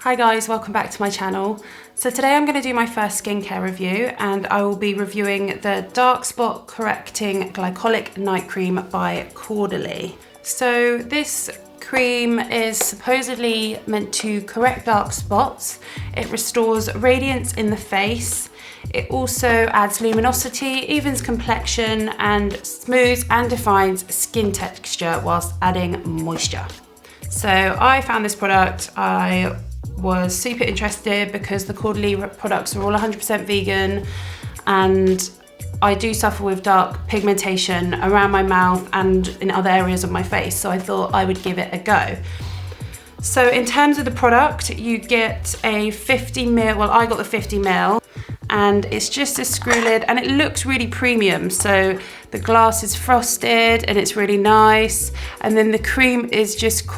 Hi guys, welcome back to my channel. So today I'm going to do my first skincare review and I will be reviewing the Dark Spot Correcting Glycolic Night Cream by Caudalie. So this cream is supposedly meant to correct dark spots. It restores radiance in the face. It also adds luminosity, evens complexion, and smooths and defines skin texture whilst adding moisture. So I found this product, I was super interested because the Caudalie products are all 100% vegan, and I do suffer with dark pigmentation around my mouth and in other areas of my face, so I thought I would give it a go. So in terms of the product, you get a 50ml, well I got the 50ml, and it's just a screw lid and it looks really premium. So the glass is frosted and it's really nice, and then the cream is just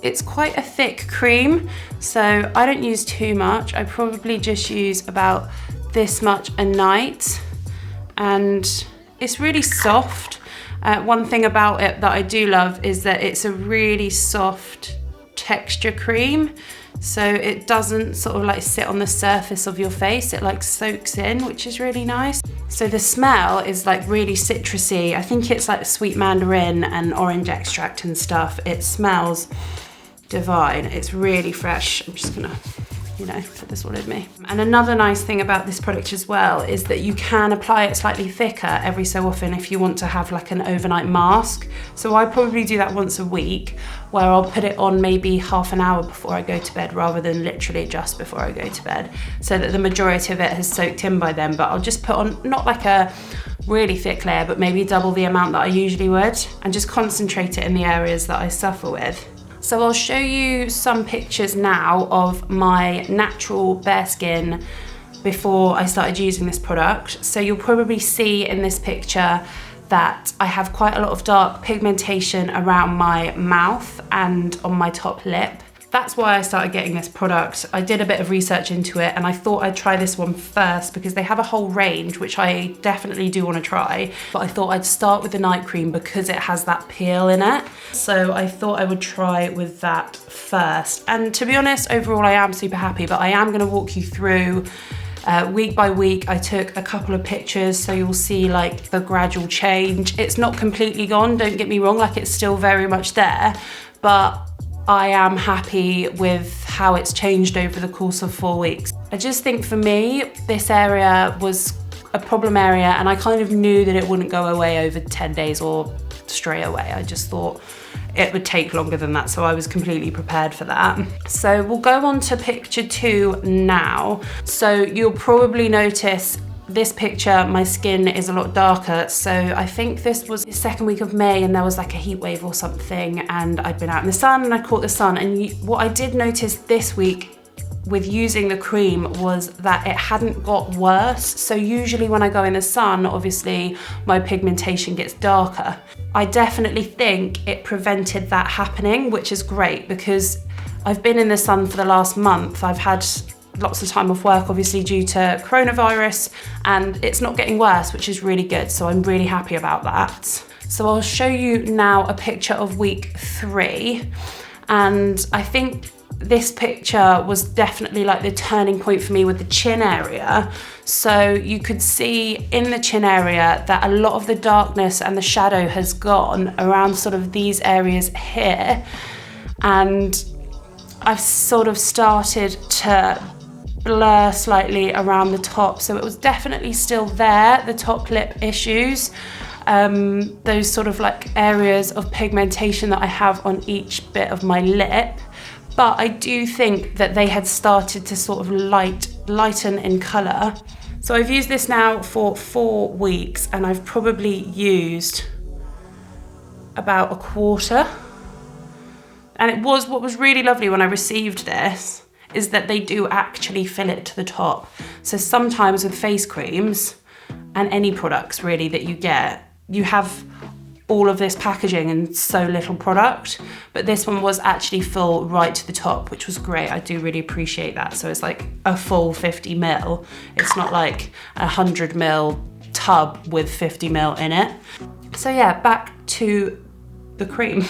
it's quite a thick cream, so I don't use too much. I probably just use about this much a night, and it's really soft. One thing about it that I do love is that it's a really soft texture cream, so it doesn't sort of like sit on the surface of your face, it like soaks in, which is really nice. So the smell is like really citrusy. I think it's like sweet mandarin and orange extract and stuff. It smells divine. It's really fresh. I'm just gonna, put this all in me. And another nice thing about this product as well is that you can apply it slightly thicker every so often if you want to have like an overnight mask. So I probably do that once a week, where I'll put it on maybe half an hour before I go to bed rather than literally just before I go to bed, so that the majority of it has soaked in by then. But I'll just put on not like a really thick layer, but maybe double the amount that I usually would, and just concentrate it in the areas that I suffer with. So I'll show you some pictures now of my natural bare skin before I started using this product. So you'll probably see in this picture that I have quite a lot of dark pigmentation around my mouth and on my top lip. That's why I started getting this product. I did a bit of research into it and I thought I'd try this one first because they have a whole range, which I definitely do want to try, but I thought I'd start with the night cream because it has that peel in it. So I thought I would try with that first. And to be honest, overall I am super happy, but I am going to walk you through week by week. I took a couple of pictures so you'll see like the gradual change. It's not completely gone, don't get me wrong, like it's still very much there, but I am happy with how it's changed over the course of 4 weeks. I just think for me, this area was a problem area and I kind of knew that it wouldn't go away over 10 days or straight away. I just thought it would take longer than that, so I was completely prepared for that. So we'll go on to picture 2 now. So you'll probably notice this picture, my skin is a lot darker. So I think this was the second week of May and there was like a heat wave or something, and I'd been out in the sun and I caught the sun. And what I did notice this week with using the cream was that it hadn't got worse. So usually when I go in the sun, obviously my pigmentation gets darker. I definitely think it prevented that happening, which is great because I've been in the sun for the last month. I've had lots of time off work, obviously due to coronavirus, and it's not getting worse, which is really good. So I'm really happy about that. So I'll show you now a picture of week 3. And I think this picture was definitely like the turning point for me with the chin area. So you could see in the chin area that a lot of the darkness and the shadow has gone around sort of these areas here. And I've sort of started to blur slightly around the top, so it was definitely still there, the top lip issues, those sort of like areas of pigmentation that I have on each bit of my lip, but I do think that they had started to sort of lighten in colour. So I've used this now for 4 weeks and I've probably used about a quarter. And what was really lovely when I received this is that they do actually fill it to the top. So sometimes with face creams and any products really that you get, you have all of this packaging and so little product, but this one was actually full right to the top, which was great. I do really appreciate that. So it's like a full 50ml. It's not like a 100ml tub with 50ml in it. So yeah, back to the cream.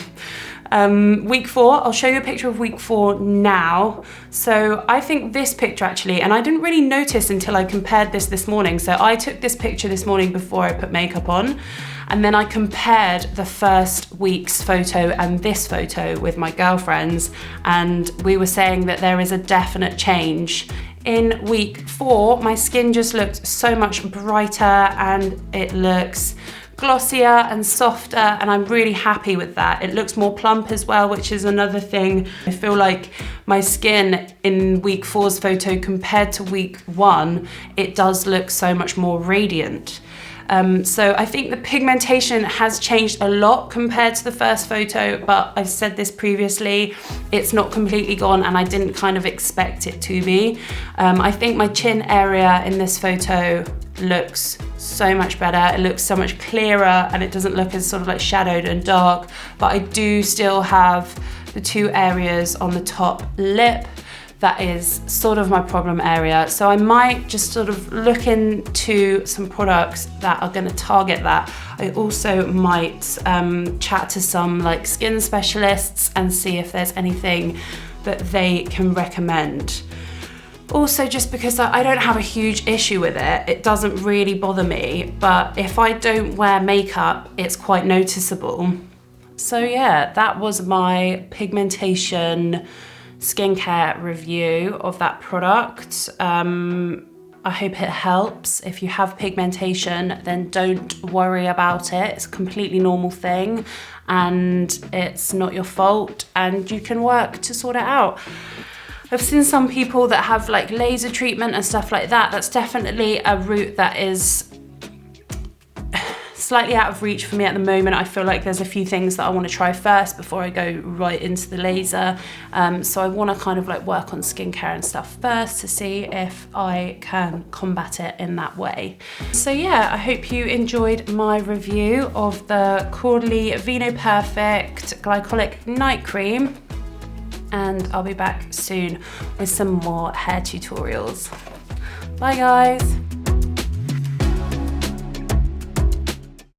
Week 4, I'll show you a picture of week 4 now. So I think this picture actually, and I didn't really notice until I compared this morning. So I took this picture this morning before I put makeup on, and then I compared the first week's photo and this photo with my girlfriends, and we were saying that there is a definite change. In week 4, my skin just looked so much brighter and it looks glossier and softer, and I'm really happy with that. It looks more plump as well, which is another thing. I feel like my skin in week 4's photo compared to week 1, it does look so much more radiant. So I think the pigmentation has changed a lot compared to the first photo, but I've said this previously, it's not completely gone, and I didn't kind of expect it to be. I think my chin area in this photo looks so much better. It looks so much clearer, and it doesn't look as sort of like shadowed and dark, but I do still have the 2 areas on the top lip. That is sort of my problem area. So I might just sort of look into some products that are gonna target that. I also might chat to some like skin specialists and see if there's anything that they can recommend. Also, just because I don't have a huge issue with it, it doesn't really bother me, but if I don't wear makeup, it's quite noticeable. So yeah, that was my pigmentation skincare review of that product. I hope it helps. If you have pigmentation, then don't worry about it. It's a completely normal thing and it's not your fault, and you can work to sort it out. I've seen some people that have like laser treatment and stuff like that. That's definitely a route that is slightly out of reach for me at the moment. I feel like there's a few things that I want to try first before I go right into the laser. So I want to kind of like work on skincare and stuff first to see if I can combat it in that way. So yeah, I hope you enjoyed my review of the Caudalie Vinoperfect Glycolic Night Cream, and I'll be back soon with some more hair tutorials. Bye guys.